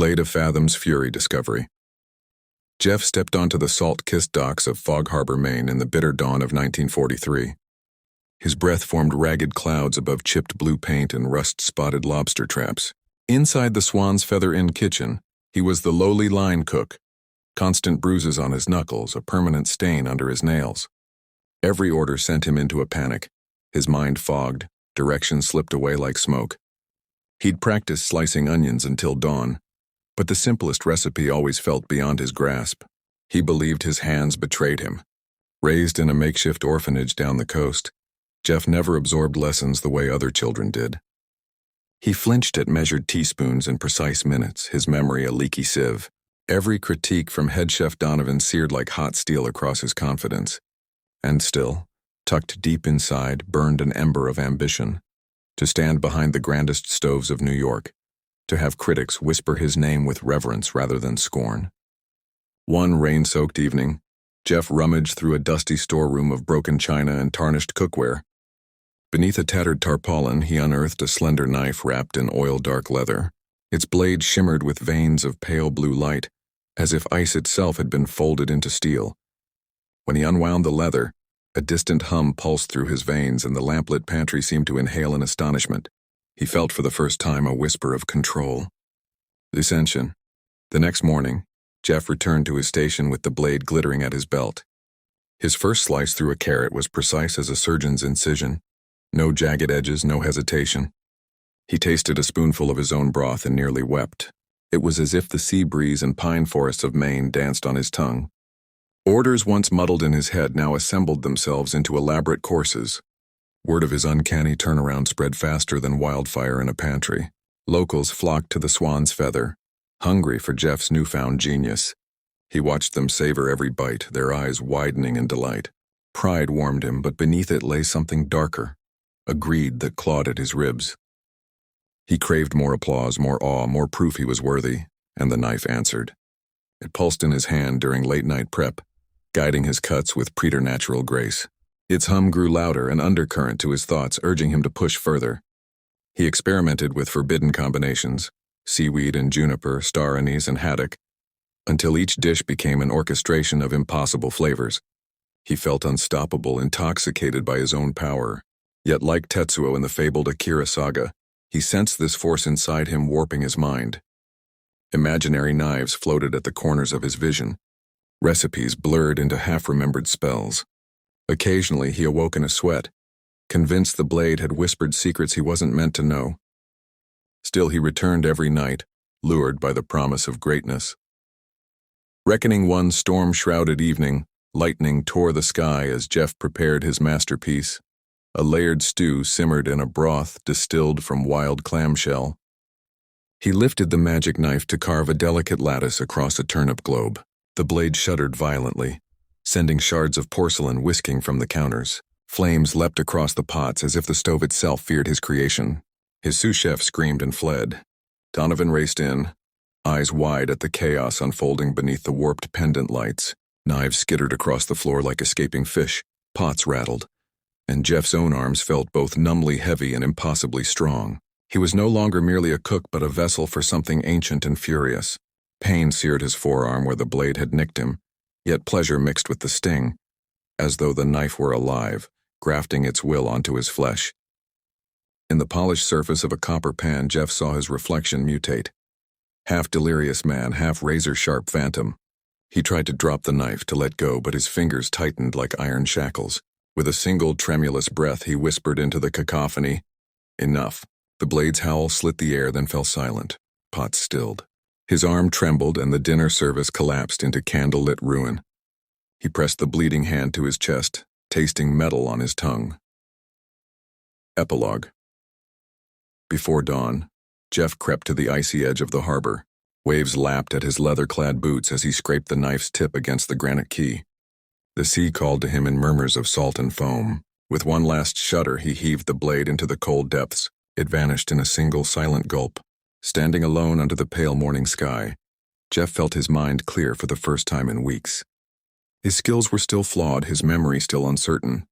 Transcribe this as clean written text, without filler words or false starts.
Blade of Fathoms Fury Discovery. Jeff stepped onto the salt-kissed docks of Fog Harbor, Maine in the bitter dawn of 1943. His breath formed ragged clouds above chipped blue paint and rust-spotted lobster traps. Inside the Swan's Feather Inn kitchen, he was the lowly line cook, constant bruises on his knuckles, a permanent stain under his nails. Every order sent him into a panic. His mind fogged, directions slipped away like smoke. He'd practiced slicing onions until dawn, but the simplest recipe always felt beyond his grasp. He believed his hands betrayed him. Raised in a makeshift orphanage down the coast, Jeff never absorbed lessons the way other children did. He flinched at measured teaspoons and precise minutes, his memory a leaky sieve. Every critique from head chef Donovan seared like hot steel across his confidence. And still, tucked deep inside, burned an ember of ambition. To stand behind the grandest stoves of New York, to have critics whisper his name with reverence rather than scorn. One rain-soaked evening, Jeff rummaged through a dusty storeroom of broken china and tarnished cookware. Beneath a tattered tarpaulin, he unearthed a slender knife wrapped in oil-dark leather. Its blade shimmered with veins of pale blue light, as if ice itself had been folded into steel. When he unwound the leather, a distant hum pulsed through his veins and the lamplit pantry seemed to inhale in astonishment. He felt for the first time a whisper of control. Ascension. The next morning, Jeff returned to his station with the blade glittering at his belt. His first slice through a carrot was precise as a surgeon's incision. No jagged edges, no hesitation. He tasted a spoonful of his own broth and nearly wept. It was as if the sea breeze and pine forests of Maine danced on his tongue. Orders once muddled in his head now assembled themselves into elaborate courses. Word of his uncanny turnaround spread faster than wildfire in a pantry. Locals flocked to the Swan's Feather, hungry for Jeff's newfound genius. He watched them savor every bite, their eyes widening in delight. Pride warmed him, but beneath it lay something darker, a greed that clawed at his ribs. He craved more applause, more awe, more proof he was worthy, and the knife answered. It pulsed in his hand during late-night prep, guiding his cuts with preternatural grace. Its hum grew louder, an undercurrent to his thoughts, urging him to push further. He experimented with forbidden combinations, seaweed and juniper, star anise and haddock, until each dish became an orchestration of impossible flavors. He felt unstoppable, intoxicated by his own power. Yet like Tetsuo in the fabled Akira saga, he sensed this force inside him warping his mind. Imaginary knives floated at the corners of his vision, recipes blurred into half-remembered spells. Occasionally he awoke in a sweat, convinced the blade had whispered secrets he wasn't meant to know. Still he returned every night, lured by the promise of greatness. Reckoning one storm-shrouded evening, lightning tore the sky as Jeff prepared his masterpiece. A layered stew simmered in a broth distilled from wild clamshell. He lifted the magic knife to carve a delicate lattice across a turnip globe. The blade shuddered violently, sending shards of porcelain whisking from the counters. Flames leapt across the pots as if the stove itself feared his creation. His sous chef screamed and fled. Donovan raced in, eyes wide at the chaos unfolding beneath the warped pendant lights. Knives skittered across the floor like escaping fish, pots rattled, and Jeff's own arms felt both numbly heavy and impossibly strong. He was no longer merely a cook but a vessel for something ancient and furious. Pain seared his forearm where the blade had nicked him, yet pleasure mixed with the sting, as though the knife were alive, grafting its will onto his flesh. In the polished surface of a copper pan, Jeff saw his reflection mutate. Half delirious man, half razor-sharp phantom. He tried to drop the knife, to let go, but his fingers tightened like iron shackles. With a single tremulous breath, he whispered into the cacophony, "Enough." The blade's howl slit the air, then fell silent. Pots stilled. His arm trembled and the dinner service collapsed into candle-lit ruin. He pressed the bleeding hand to his chest, tasting metal on his tongue. Epilogue. Before dawn, Jeff crept to the icy edge of the harbor. Waves lapped at his leather-clad boots as he scraped the knife's tip against the granite quay. The sea called to him in murmurs of salt and foam. With one last shudder, he heaved the blade into the cold depths. It vanished in a single silent gulp. Standing alone under the pale morning sky, Jeff felt his mind clear for the first time in weeks. His skills were still flawed, his memory still uncertain,